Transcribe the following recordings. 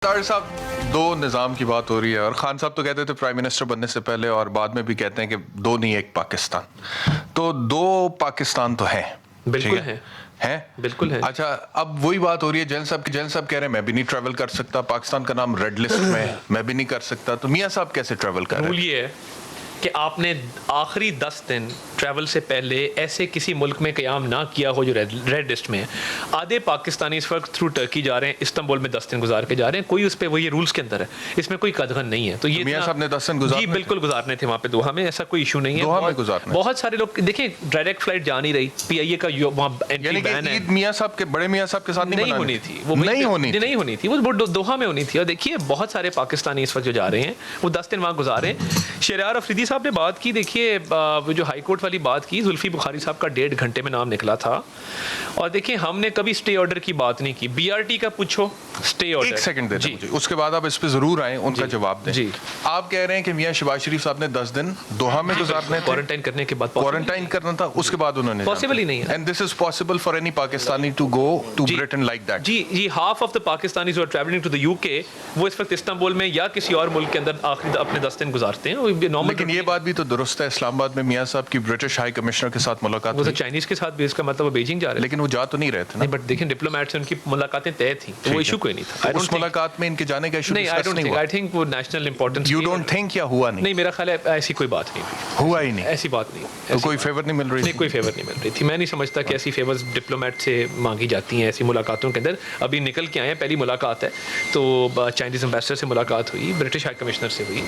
तारिक साहब, दो निज़ाम की बात हो रही है और खान साहब तो कहते थे प्राइम मिनिस्टर बनने से पहले और बाद में भी कहते हैं कि दो नहीं एक पाकिस्तान। तो दो पाकिस्तान तो है, बिल्कुल है बिल्कुल है। अच्छा, अब वही बात हो रही है। जैन साहब कह रहे हैं मैं भी नहीं ट्रैवल कर सकता, पाकिस्तान का नाम रेड लिस्ट में है, मैं भी नहीं कर सकता। तो मियां साहब कैसे ट्रैवल कर रहे हैं? रूल ये है कि आपने आखिरी 10 दिन ट्रैवल से पहले ऐसे किसी मुल्क में क़याम ना किया हो जो रेड लिस्ट में है। आधे पाकिस्तानी इस वक्त थ्रू टर्की जा रहे हैं, इस्तांबुल में 10 दिन गुजार के जा रहे हैं, कोई उस पर वही रूल्स के अंदर है, इसमें कोई कदगन नहीं है। तो ये मियां साहब ने 10 दिन गुजारने जी बिल्कुल गुजारने थे वहाँ पे दोहा में, ऐसा कोई इशू नहीं है। दोहा में गुजारने बहुत सारे लोग देखिए डायरेक्ट फ्लाइट जा नहीं रही, PIA का वहाँ एंट्री बैन है। मियां साहब के बड़े मियां साहब के साथ नहीं होनी थी, वो नहीं होनी थी, वो दोहा में होनी थी। और देखिए बहुत सारे पाकिस्तानी इस वक्त जो जा रहे हैं वो 10 दिन वहाँ गुजारे। शहरयार अफरीदी साहब ने बात की, देखिए वो जो हाई कोर्ट वाली बात की, जुल्फी बुखारी साहब का 1.5 घंटे में नाम निकला था। और देखिए हमने कभी स्टे ऑर्डर की बात नहीं की। BRT का पूछो, स्टे ऑर्डर। एक सेकंड दें मुझे, उसके बाद आप इस पे जरूर आए, उनका जवाब दें। जी। आप कह रहे हैं कि मियां शहबाज शरीफ साहब ने 10 दिन दोहा में गुजारने थे, क्वारंटाइन करने के बाद क्वारंटाइन करना था, उसके बाद उन्होंने पॉसिबल ही नहीं है। And this is possible for any Pakistani to go to Britain like that. जी half of the Pakistanis who are travelling to the UK वो इस वक्त इस्तांबुल में या किसी और मुल्क के अंदर आखिरी अपने 10 दिन गुजारते हैं। लेकिन ये बात भी तो दुरुस्त है, इस्लामाबाद में मियां साहब की ब्रिटिश हाई कमिश्नर के साथ मुलाकात वो तो चाइनीज के साथ भी, इसका मतलब वो बीजिंग जा रहे हैं, लेकिन वो जा तो नहीं रहे थे ना। नहीं, बट देखिए डिप्लोमेट से उनकी मुलाकातें तय थी, तो वो इशू कोई नहीं था। उस मुलाकात में इनके जाने का इशू नहीं, आई थिंक वो national importance. You don't think या हुआ नहीं? नहीं, मेरा ख्याल है ऐसी कोई बात नहीं हुआ ही नहीं, ऐसी बात नहीं। तो कोई फेवर नहीं मिल रही? नहीं, कोई फेवर नहीं मिल रही थी। मैं नहीं समझता कि ऐसी फेवर्स डिप्लोमेट से मांगी जाती हैं ऐसी मुलाकातों के अंदर। अभी निकल के आए हैं, पहली मुलाकात है, तो चाइनीज एम्बेसडर से मुलाकात हुई, ब्रिटिश हाई कमिश्नर से हुई।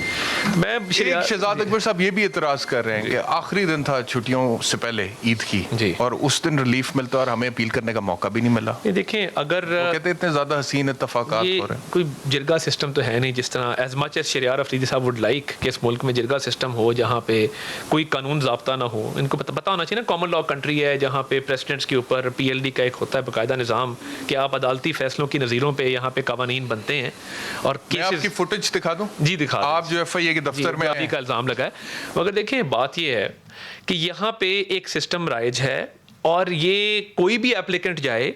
मैं शहजाद अकबर साहब ये भी इतराज कर रहे हैं कि आखिरी दिन था छुट्टियों से पहले ईद की, और उस दिन रिलीफ मिलता और हमें अपील करने का मौका भी नहीं मिला। देखें, अगर कहते इतने ज्यादा हसीन इत्तफाकात हो रहे हैं, कोई जिरगा सिस्टम तो है नहीं जिस तरह as much as Shahryar Afridi sahab would like कि इस मुल्क में जिरगा सिस्टम हो जहाँ पे कोई कानून ज़ाब्ता ना हो। इनको पता होना चाहिए ना, कॉमन लॉ कंट्री है जहाँ पे प्रेसिडेंट्स के ऊपर PLD का एक होता है बाकायदा निज़ाम कि आप अदालती फैसलों की नज़ीरों पे यहाँ पे कानून बनते हैं। और आपकी फुटेज दिखा दूँ? जी दिखा। आप जो FIA के दफ्तर में अभी का इल्ज़ाम लगा है, मगर देखिए बात ये है कि यहाँ पे एक सिस्टम राइज है और ये कोई भी एप्लीकेंट जाए,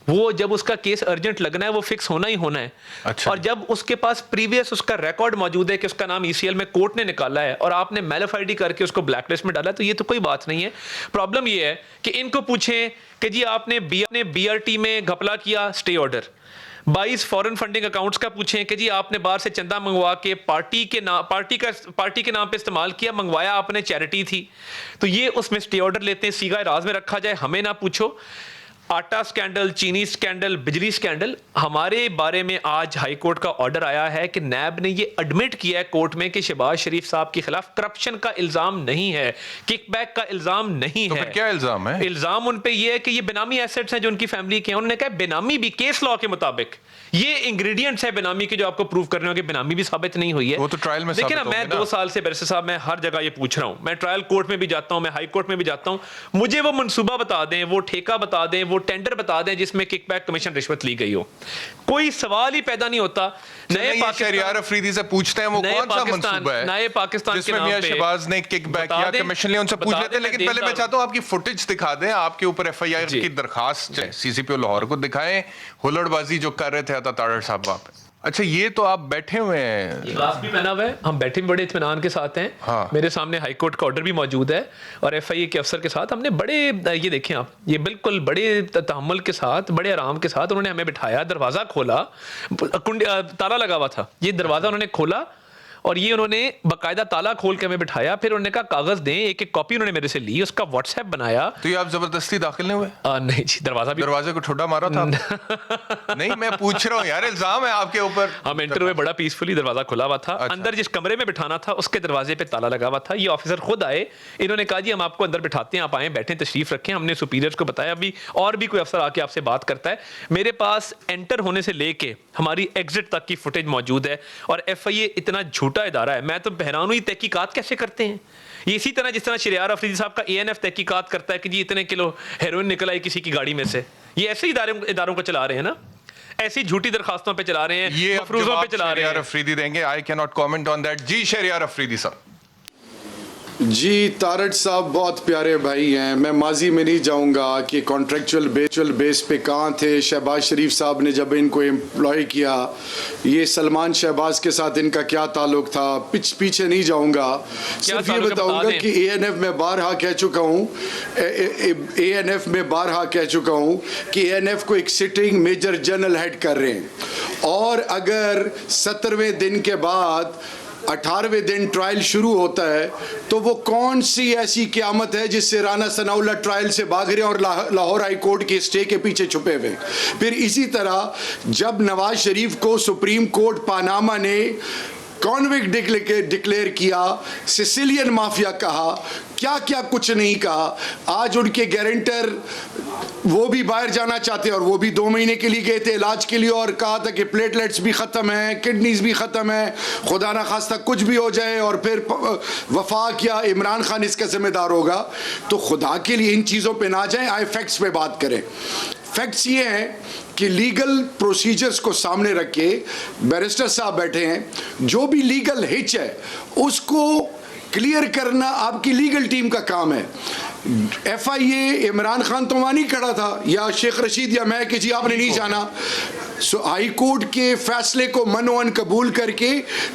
वो जब उसका केस अर्जेंट लगना है वो फिक्स होना ही होना है। अच्छा। और जब उसके पास प्रीवियस उसका रिकॉर्ड मौजूद है कि उसका नाम ECL में कोर्ट ने निकाला है और आपने मैलिफाइडी करके उसको ब्लैकलिस्ट में डाला, तो ये तो कोई बात नहीं है। प्रॉब्लम ये है कि इनको पूछें कि जी आपने BRT में घपला किया, stay order. 22 foreign funding accounts का पूछें कि जी आपने बाहर से चंदा मंगवा के पार्टी के नाम पे इस्तेमाल किया, मंगवाया आपने, चैरिटी थी, तो ये उसमें स्टे ऑर्डर लेते हैं, सीगा राज में रखा जाए, हमें ना पूछो। आटा स्कैंडल, चीनी स्कैंडल, बिजली स्कैंडल, हमारे बारे में आज हाई कोर्ट का ऑर्डर आया है कि नैब ने ये एडमिट किया है कोर्ट में कि शहबाज शरीफ साहब के खिलाफ करप्शन का इल्जाम नहीं है, किकबैक का इल्जाम नहीं है। तो क्या इल्जाम है? इल्जाम उन पे ये है कि ये बेनामी एसेट्स हैं जो उनकी फैमिली के हैं। उन्होंने कहा बेनामी भी केस लॉ के मुताबिक ये इंग्रेडिएंट्स है बेनामी के जो आपको प्रूव करने होंगे, बेनामी भी साबित नहीं हुई है। वो तो ट्रायल में देखिए ना, मैं 2 साल से बैरिस्टर साहब मैं हर जगह ये पूछ रहा हूं, मैं ट्रायल कोर्ट में भी जाता हूं, मैं हाई कोर्ट में भी जाता हूं, मुझे वो मंसूबा बता दें, वो ठेका बता दें, वो टेंडर बता दें जिसमें किकबैक कमीशन रिश्वत ली गई हो। कोई सवाल ही पैदा नहीं होता। नए शहरयार अफरीदी से पूछते हैं वो कौन सा मंसूबा है नए पाकिस्तान जिसमें मियां शहबाज ने किकबैक या कमीशन लिया, उनसे पूछ लेते हैं। लेकिन पहले मैं चाहता हूं आपकी फुटेज दिखा दें, आपके ऊपर FIR की दरखास्त CCPO लाहौर को दिखाएं, हुल्लड़बाजी जो कर रहे थे अता तारड़ साहब वहां पे। अच्छा, ये तो आप बैठे हुए हैं, ग्लास भी पहना हुआ है, हम बैठे भी बड़े इत्मीनान के साथ हैं। हाँ। मेरे सामने हाई कोर्ट का ऑर्डर भी मौजूद है और FIA के अफसर के साथ हमने बड़े, ये देखें आप, ये बिल्कुल बड़े तहम्मुल के साथ, बड़े आराम के साथ उन्होंने हमें बिठाया, दरवाज़ा खोला, ताला लगा हुआ था, ये दरवाज़ा उन्होंने खोला और ये उन्होंने बाकायदा ताला खोल के हमें बिठाया। फिर उन्होंने कहा कागज दें, एक कॉपी उन्होंने मेरे से ली, उसका WhatsApp बनाया। तो ये आप जबरदस्ती दाखिल नहीं हुए? नहीं जी, दरवाजे को ठोडा मारा था नहीं, मैं पूछ रहा हूँ यार, इल्जाम है आपके ऊपर। हम एंटर हुए, बड़ा पीसफुली, दरवाजा खुला हुआ था। अच्छा। अंदर जिस कमरे में बिठाना था उसके दरवाजे पे ताला लगा हुआ था। ये ऑफिसर खुद आए, इन्होंने कहा जी हम आपको अंदर बिठाते हैं, आप आए, बैठे, तशरीफ रखें। हमने सुपीरियर्स को बताया अभी और भी कोई अफसर आके आपसे बात करता है। मेरे पास एंटर होने से लेके हमारी एग्जिट तक की फुटेज मौजूद है। और FIA इतना झूठा इदारा है, मैं तो हैरान हूं, तहकीकात कैसे करते हैं ये। इसी तरह जिस तरह शहरयार अफरीदी साहब का ANF तहकीकात करता है कि जी इतने किलो हेरोइन निकल आई किसी की गाड़ी में से, ये ऐसे इदारों को चला रहे हैं ना, ऐसी झूठी दरखास्तों पे चला रहे हैं, ये मफरूजों पे चला रहे हैं। अफरीदी देंगे, I can not comment on that. जी शहरयार अफरीदी साहब। जी, तारड़ साहब बहुत प्यारे भाई हैं। मैं माजी में नहीं जाऊंगा कि कॉन्ट्रेक्चुअल बेस पे कहाँ थे शहबाज शरीफ साहब ने जब इनको एम्प्लॉय किया, ये सलमान शहबाज के साथ इनका क्या ताल्लुक था, पीछे नहीं जाऊंगा। सिर्फ ये बताऊंगा कि ANF में बारहा कह चुका हूँ, ANF में बारहा कह चुका हूँ कि ANF को एक सिटिंग मेजर जनरल हेड कर रहे हैं, और अगर 17वें दिन के बाद 18वें दिन ट्रायल शुरू होता है तो वो कौन सी ऐसी क़यामत है जिससे राना सनाउल्लाह ट्रायल से भाग रहे हैं और लाहौर हाई कोर्ट के स्टे के पीछे छुपे हुए। फिर इसी तरह जब नवाज शरीफ को सुप्रीम कोर्ट पानामा ने कॉन्विक्ट डिक्लेयर किया, सिसिलियन माफिया कहा, क्या क्या कुछ नहीं कहा, आज उनके गारंटर वो भी बाहर जाना चाहते हैं और वो भी 2 महीने के लिए गए थे इलाज के लिए और कहा था कि प्लेटलेट्स भी ख़त्म हैं, किडनीज भी ख़त्म है, खुदा ना खास्ता कुछ भी हो जाए और फिर वफाक या इमरान खान इसका जिम्मेदार होगा। तो खुदा के लिए इन चीज़ों पे ना जाएं, आए फैक्ट्स पे बात करें। फैक्ट्स ये हैं कि लीगल प्रोसीजर्स को सामने रख के बैरिस्टर साहब बैठे हैं, जो भी लीगल हिच है उसको क्लियर करना आपकी लीगल टीम का काम है। FIA इमरान खान तो वहाँ नहीं खड़ा था, या शेख रशीद या मैं कि जी आपने नहीं जाना। सो हाई कोर्ट के फैसले को मनोअन कबूल करके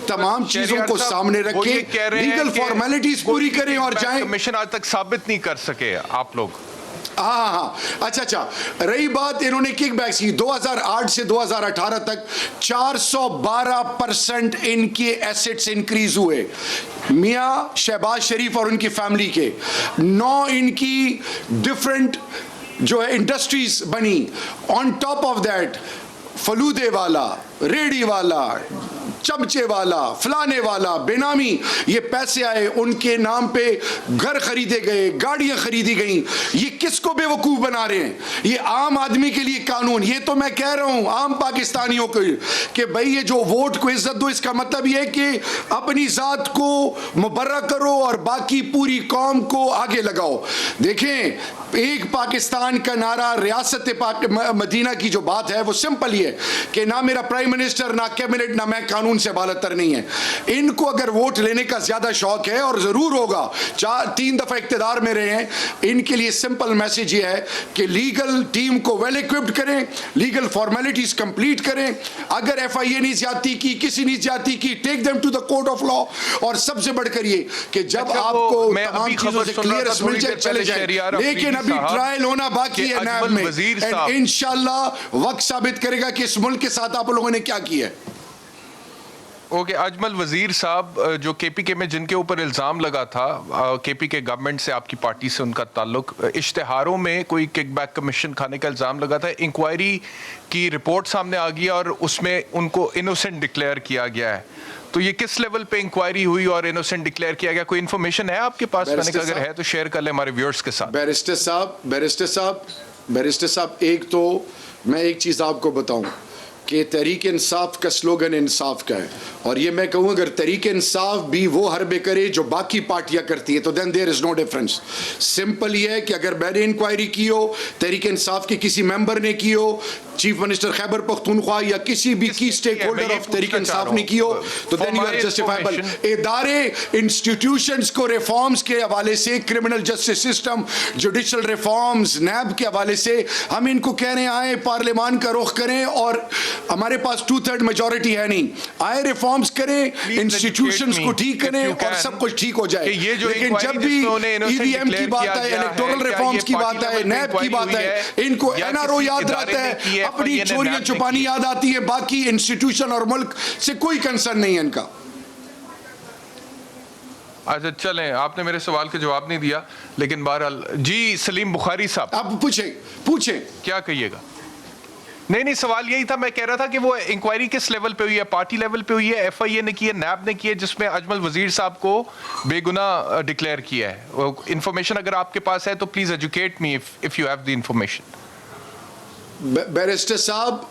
तमाम चीजों को सामने रखे, लीगल फॉर्मेलिटीज पूरी करें और जाएं। कमीशन आज तक साबित नहीं कर सके आप लोग। हाँ, अच्छा, रही बात इन्होंने किकबैक्स की, 2008 से 2018 तक 412% इनके एसेट्स इंक्रीज हुए, मियां शहबाज शरीफ और उनकी फैमिली के। 9 इनकी डिफरेंट जो है इंडस्ट्रीज बनी। ऑन टॉप ऑफ दैट फलूदे वाला, रेडी वाला, चमचे वाला, फलाने वाला, बेनामी ये पैसे आए, उनके नाम पे घर खरीदे गए, गाड़ियां खरीदी गई। ये किसको बेवकूफ बना रहे हैं? ये आम आदमी के लिए कानून, ये तो मैं कह रहा हूं आम पाकिस्तानियों को कि भाई ये जो वोट को इज्जत दो, इसका मतलब ये है कि अपनी जात को मुबर्रा करो और बाकी पूरी कौम को आगे लगाओ। देखें, एक पाकिस्तान का नारा, रियासत मदीना की जो बात है वो सिंपल ही है कि ना मेरा प्राइम मिनिस्टर, ना कैबिनेट, ना मैं कानून से बालतर नहीं है। इनको अगर वोट लेने का ज्यादा शौक है, और जरूर होगा, 3 दफा इक्तिदार में रहे हैं, इनके लिए सिंपल मैसेज ये है कि लीगल टीम को वेल इक्विप्ड करें, लीगल फॉर्मेलिटीज कंप्लीट करें। अगर FIA ने ज्यादती की, किसी ने ज्यादती की, take them to the court of law. और सबसे बढ़कर ये कि जब आपको तमाम चीजों से क्लियरेंस मिल जाए चले जाए, लेकिन अभी ट्रायल होना बाकी है नैब में, एंड इंशाल्लाह वक्त साबित करेगा कि इस मुल्क के साथ आप लोगों ने क्या किया है। ओके, अजमल वजीर साहब जो KPK में जिनके ऊपर इल्ज़ाम लगा था, KPK गवर्नमेंट से, आपकी पार्टी से उनका ताल्लुक, इश्तिहारों में कोई किकबैक कमीशन खाने का इल्ज़ाम लगा था, इंक्वायरी की रिपोर्ट सामने आ गई और उसमें उनको इनोसेंट डिक्लेयर किया गया है। तो ये किस लेवल पे इंक्वायरी हुई और इनोसेंट डिक्लेयर किया गया? कोई इन्फॉर्मेशन है आपके पास? मैंने कहा अगर है तो शेयर कर ले हमारे व्यूअर्स के साथ। बैरिस्टर साहब, एक तो मैं एक चीज़ आपको बताऊं कि तहरीक इंसाफ का स्लोगन इंसाफ का है, और ये मैं कहूँ अगर तहरीक इंसाफ भी वो हरबे करे जो बाकी पार्टियां करती है तो then there is no difference. Simple ये है कि अगर मैंने इंक्वायरी की हो, तहरीक इंसाफ के किसी मेंबर ने की हो, चीफ मिनिस्टर खैबर पख्तूनख्वा या किसी भी की stake holder of Tehreek Insaf ने की हो, तो देन यू आर जस्टिफाइबल। इदारे, इंस्टीट्यूशंस को रिफॉर्म्स के हवाले से, criminal justice system, judicial reforms, NAB के हवाले से हम इनको कह रहे हैं आए पार्लियामान का रुख करें, और हमारे पास 2/3 मेजॉरिटी है नहीं, आए रिफॉर्म्स करें, इंस्टीट्यूशंस को ठीक करें और सब कुछ ठीक हो जाए। लेकिन जब भी EVM की बात है, इलेक्टोरल रिफॉर्म्स की बात है, नैब की बात है, इनको NRO याद रहता है, अपनी चोरियां छुपानी याद आती है, बाकी इंस्टीट्यूशन और मुल्क से कोई कंसर्न नहीं है इनका। अच्छा चलें, आपने मेरे सवाल का जवाब नहीं दिया, लेकिन बहरहाल जी सलीम बुखारी साहब, आप पूछे क्या कहिएगा? नहीं, सवाल यही था, मैं कह रहा था कि वो इंक्वायरी किस लेवल पे हुई है? पार्टी लेवल पे हुई है, FIA ने की है, नैब ने की है, जिसमें अजमल वजीर साहब को बेगुनाह डिक्लेयर किया है? वो इंफॉर्मेशन अगर आपके पास है तो please educate me if you have the information. Barrister साहब,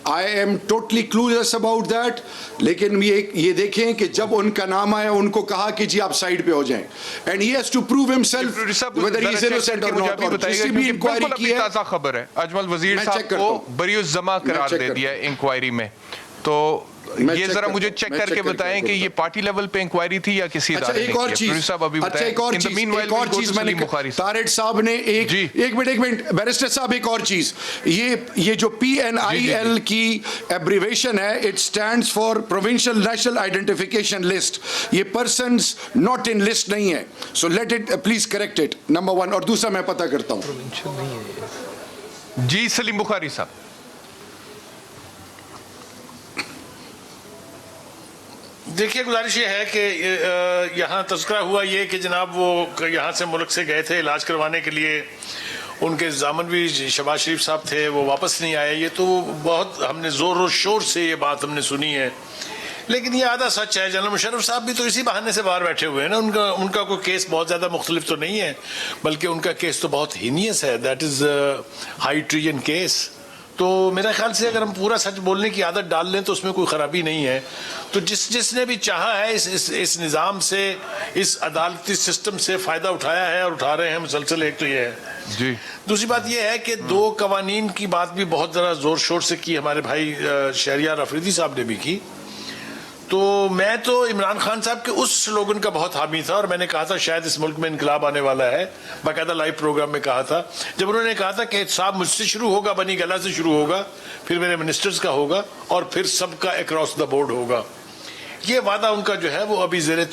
I am totally clueless about that, लेकिन ये देखें कि जब उनका नाम आया उनको कहा कि जी आप साइड पे हो जाएं, and he has to prove himself whether he is innocent और नॉट। और किसी भी इंक्वायरी की है, ताज़ा खबर है, अजमल वजीर साहब को बरीउज़्ज़मा करार दे दिया है इंक्वायरी में, तो मैं ये check जरा करता मुझे हूं, चेक मैं करके check करके बताएं कि आपको ये पार्टी लेवल पे इंक्वायरी थी या किसी अच्छा, इदारे ने एक और की है? चीज, प्रोड्यूसर साहब अभी अच्छा बताएं। एक और In the चीज, meanwhile, एक और we'll go चीज to मैंने सलीम बुखारी साहब। तारिक साहब ने जी। एक मिनट बैरिस्टर साहब, एक और चीज, ये जो PNIL की एब्रीवेशन है, it stands for provincial national identification list, ये पर्संस नॉट इन लिस्ट नहीं है, so let it please correct it, number 1। और दूसरा मैं पता करता हूं। जी सलीम बुखारी साहब। देखिए, गुजारिश ये है कि यहाँ तज़किरा हुआ ये कि जनाब वो यहाँ से मुल्क से गए थे इलाज करवाने के लिए, उनके ज़ामन भी शहबाज शरीफ साहब थे, वो वापस नहीं आए। ये तो बहुत हमने ज़ोर और शोर से ये बात हमने सुनी है, लेकिन ये आधा सच है। जनरल मुशर्रफ साहब भी तो इसी बहाने से बाहर बैठे हुए हैं ना। उनका कोई केस बहुत ज़्यादा मुख्तलिफ तो नहीं है, बल्कि उनका केस तो बहुत हीनियस है, that is high treason case. तो मेरा ख्याल से अगर हम पूरा सच बोलने की आदत डाल लें तो उसमें कोई ख़राबी नहीं है। तो जिसने भी चाहा है इस निज़ाम से, इस अदालती सिस्टम से फ़ायदा उठाया है और उठा रहे हैं मुसलसल। एक तो ये है जी। दूसरी बात यह है कि दो कवानीन की बात भी बहुत ज़रा ज़ोर शोर से की हमारे भाई शहरियार अफरीदी साहब ने भी की। तो मैं तो इमरान खान साहब के उस स्लोगन का बहुत हामी था, और मैंने कहा था शायद इस मुल्क में इनकलाब आने वाला है, बाकायदा लाइव प्रोग्राम में कहा था। जब उन्होंने कहा था कि साहब मुझसे शुरू होगा, बनी गला से शुरू होगा, फिर मेरे मिनिस्टर्स का होगा, और फिर सबका अक्रॉस द बोर्ड होगा। ये वादा उनका जो है वो अभी ज़ेरे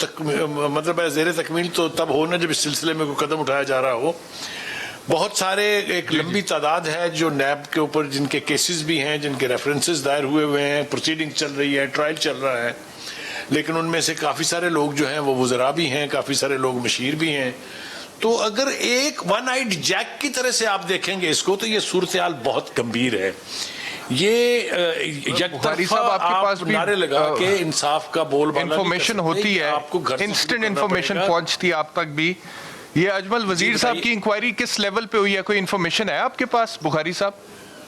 तकमील तो तब हो ना जब इस सिलसिले में कोई कदम उठाया जा रहा हो। बहुत सारे एक लंबी तादाद है जो नैब के ऊपर जिनके केसेस भी हैं, जिनके रेफरेंसेस दायर हुए हैं, प्रोसीडिंग चल रही है, ट्रायल चल रहा है, लेकिन उनमें से काफ़ी सारे लोग जो हैं वो वज़रा भी हैं, काफ़ी सारे लोग मशीर भी हैं। तो अगर एक वन आइड जैक की तरह से आप देखेंगे इसको, तो ये सूरत हाल बहुत गंभीर है। ये बुखारी साहब, आपके पास भी नारे लगा के इंसाफ का बोलबाला इंफॉर्मेशन होती है, आपको घर से इंस्टेंट शुरू करना इंफॉर्मेशन पड़ेगा। पहुंचती है आप तक भी। ये अजमल वजीर साहब की इंक्वायरी किस लेवल पे हुई है, कोई इंफॉर्मेशन है आपके पास बुखारी साहब,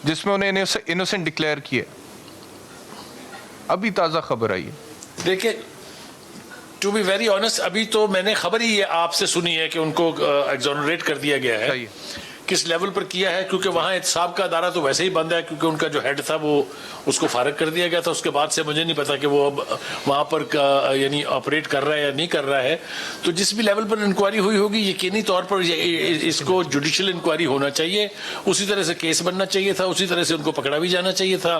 जिसमें उन्हें इनोसेंट डिक्लेयर किए? अभी ताज़ा खबर आई है। देखिए, टू बी वेरी ऑनेस्ट, अभी तो मैंने खबर ही ये आपसे सुनी है कि उनको एग्जोनरेट कर दिया गया है। किस लेवल पर किया है, क्योंकि वहाँ एहतसाब का अदारा तो वैसे ही बंद है, क्योंकि उनका जो हेड था वो उसको फारग कर दिया गया था। उसके बाद से मुझे नहीं पता कि वो अब वहाँ पर यानी ऑपरेट कर रहा है या नहीं कर रहा है। तो जिस भी लेवल पर इंक्वायरी हुई होगी, यकीनी तौर पर इसको जुडिशियल इंक्वायरी होना चाहिए, उसी तरह से केस बनना चाहिए था, उसी तरह से उनको पकड़ा भी जाना चाहिए था।